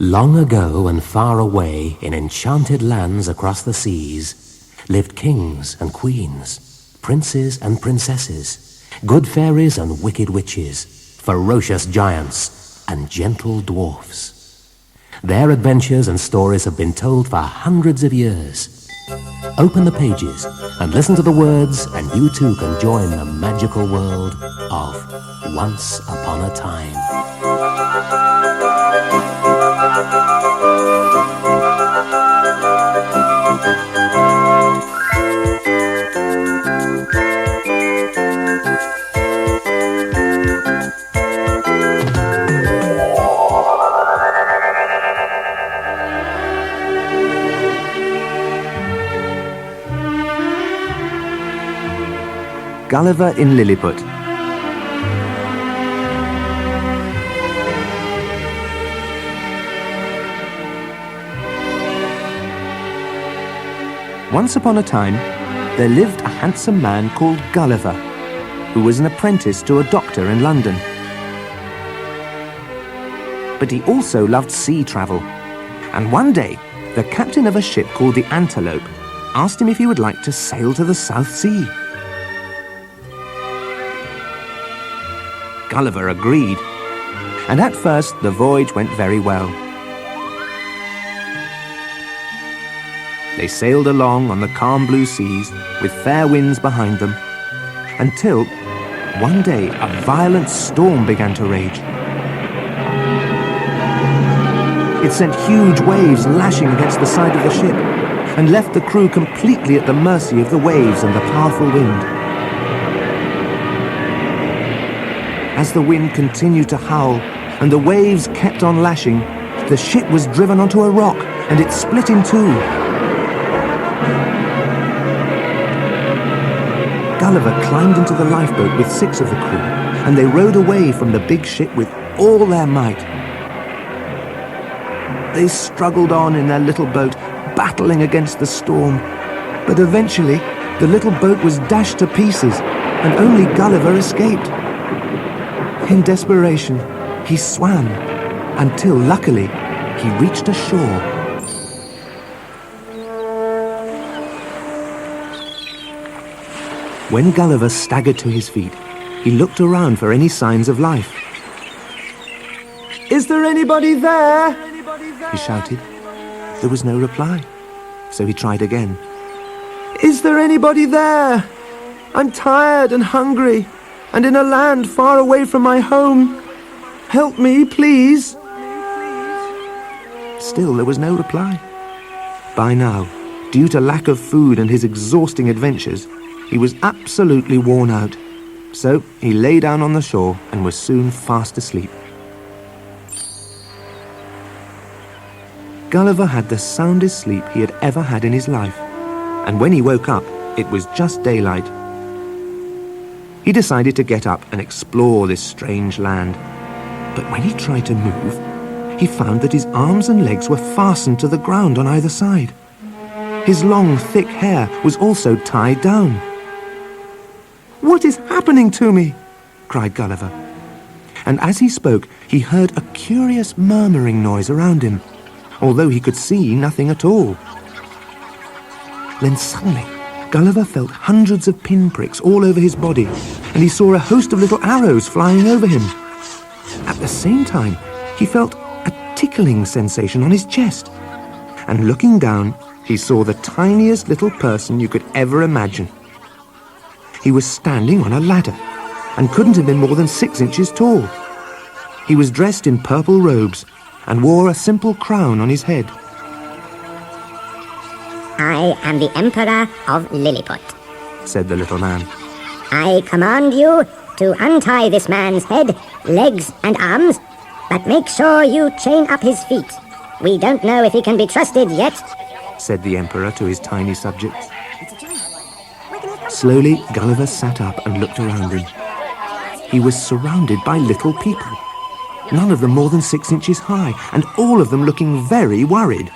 Long ago and far away, in enchanted lands across the seas, lived kings and queens, princes and princesses, good fairies and wicked witches, ferocious giants and gentle dwarfs. Their adventures and stories have been told for hundreds of years. Open the pages and listen to the words, and you too can join the magical world of Once Upon a Time. Gulliver in Lilliput. Once upon a time, there lived a handsome man called Gulliver, who was an apprentice to a doctor in London. But he also loved sea travel, and one day, the captain of a ship called the Antelope asked him if he would like to sail to the South Sea. Gulliver agreed, and at first the voyage went very well. They sailed along on the calm blue seas with fair winds behind them, until one day a violent storm began to rage. It sent huge waves lashing against the side of the ship and left the crew completely at the mercy of the waves and the powerful wind. As the wind continued to howl and the waves kept on lashing, the ship was driven onto a rock and it split in two. Gulliver climbed into the lifeboat with 6 of the crew, and they rowed away from the big ship with all their might. They struggled on in their little boat, battling against the storm, but eventually the little boat was dashed to pieces and only Gulliver escaped. In desperation, he swam until, luckily, he reached a shore. When Gulliver staggered to his feet, he looked around for any signs of life. "Is there anybody there?" he shouted. There was no reply, so he tried again. "Is there anybody there? I'm tired and hungry, and in a land far away from my home. Help me, please." Still, there was no reply. By now, due to lack of food and his exhausting adventures, he was absolutely worn out. So he lay down on the shore and was soon fast asleep. Gulliver had the soundest sleep he had ever had in his life, and when he woke up, it was just daylight. He decided to get up and explore this strange land. But when he tried to move, he found that his arms and legs were fastened to the ground on either side. His long, thick hair was also tied down. "What is happening to me?" cried Gulliver. And as he spoke, he heard a curious murmuring noise around him, although he could see nothing at all. Then suddenly, Gulliver felt hundreds of pinpricks all over his body, and he saw a host of little arrows flying over him. At the same time, he felt a tickling sensation on his chest. And looking down, he saw the tiniest little person you could ever imagine. He was standing on a ladder, and couldn't have been more than 6 inches tall. He was dressed in purple robes, and wore a simple crown on his head. "I am the Emperor of Lilliput," said the little man. "I command you to untie this man's head, legs and arms, but make sure you chain up his feet. We don't know if he can be trusted yet," said the Emperor to his tiny subjects. Slowly, Gulliver sat up and looked around him. He was surrounded by little people, none of them more than 6 inches high, and all of them looking very worried.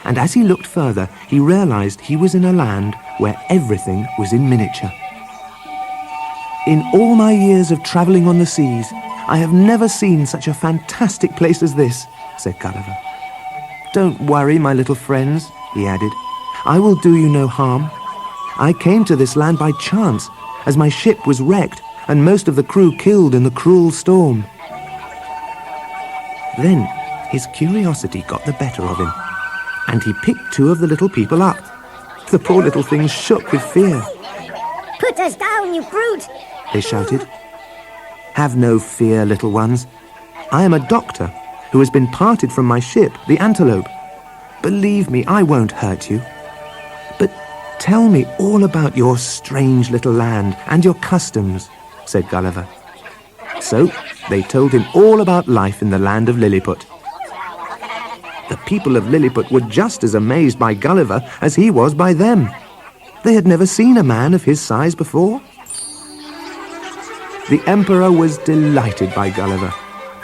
And as he looked further, he realized he was in a land where everything was in miniature. "In all my years of traveling on the seas, I have never seen such a fantastic place as this," said Gulliver. "Don't worry, my little friends," he added. "I will do you no harm. I came to this land by chance, as my ship was wrecked and most of the crew killed in the cruel storm." Then his curiosity got the better of him, and he picked two of the little people up. The poor little things shook with fear. "Put us down, you brute!" they shouted. "Have no fear, little ones. I am a doctor who has been parted from my ship, the Antelope. Believe me, I won't hurt you. But tell me all about your strange little land and your customs," said Gulliver. So they told him all about life in the land of Lilliput. The people of Lilliput were just as amazed by Gulliver as he was by them. They had never seen a man of his size before. The Emperor was delighted by Gulliver.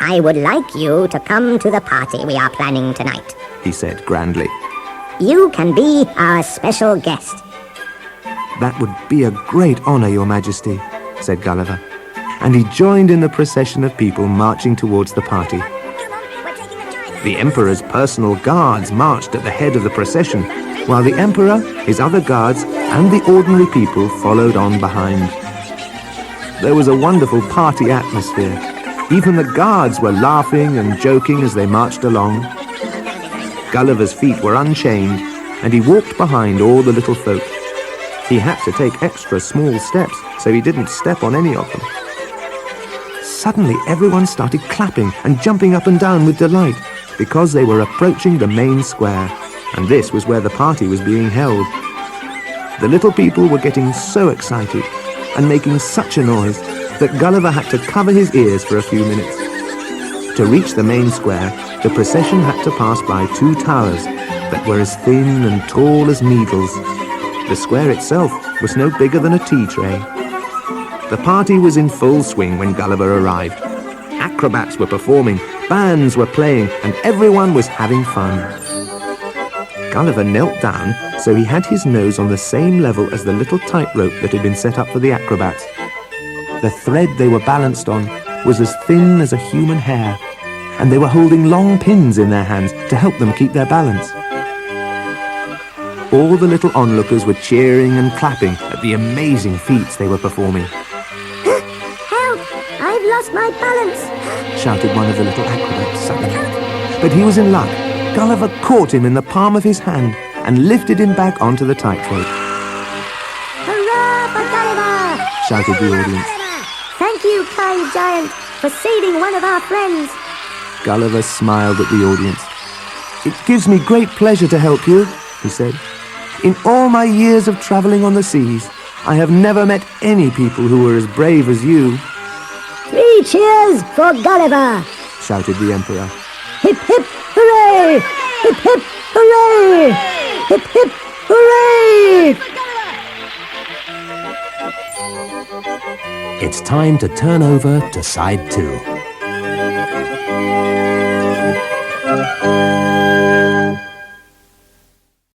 "I would like you to come to the party we are planning tonight," he said grandly. "You can be our special guest." "That would be a great honor, Your Majesty," said Gulliver, and he joined in the procession of people marching towards the party. The Emperor's personal guards marched at the head of the procession, while the Emperor, his other guards, and the ordinary people followed on behind. There was a wonderful party atmosphere. Even the guards were laughing and joking as they marched along. Gulliver's feet were unchained, and he walked behind all the little folk. He had to take extra small steps so he didn't step on any of them. Suddenly everyone started clapping and jumping up and down with delight because they were approaching the main square, and this was where the party was being held. The little people were getting so excited and making such a noise that Gulliver had to cover his ears for a few minutes. To reach the main square, the procession had to pass by two towers that were as thin and tall as needles. The square itself was no bigger than a tea tray. The party was in full swing when Gulliver arrived. Acrobats were performing, bands were playing, and everyone was having fun. Gulliver knelt down so he had his nose on the same level as the little tightrope that had been set up for the acrobats. The thread they were balanced on was as thin as a human hair, and they were holding long pins in their hands to help them keep their balance. All the little onlookers were cheering and clapping at the amazing feats they were performing. "Help! I've lost my balance!" shouted one of the little acrobats suddenly. But he was in luck. Gulliver caught him in the palm of his hand and lifted him back onto the tightrope. "Hurrah for Gulliver!" shouted the audience. "Thank you, kind giant, for saving one of our friends." Gulliver smiled at the audience. "It gives me great pleasure to help you," he said. "In all my years of travelling on the seas, I have never met any people who were as brave as you." "Three cheers for Gulliver!" shouted the Emperor. "Hip hip hooray! Hip hip hooray! Hip hip hooray!" It's time to turn over to side 2.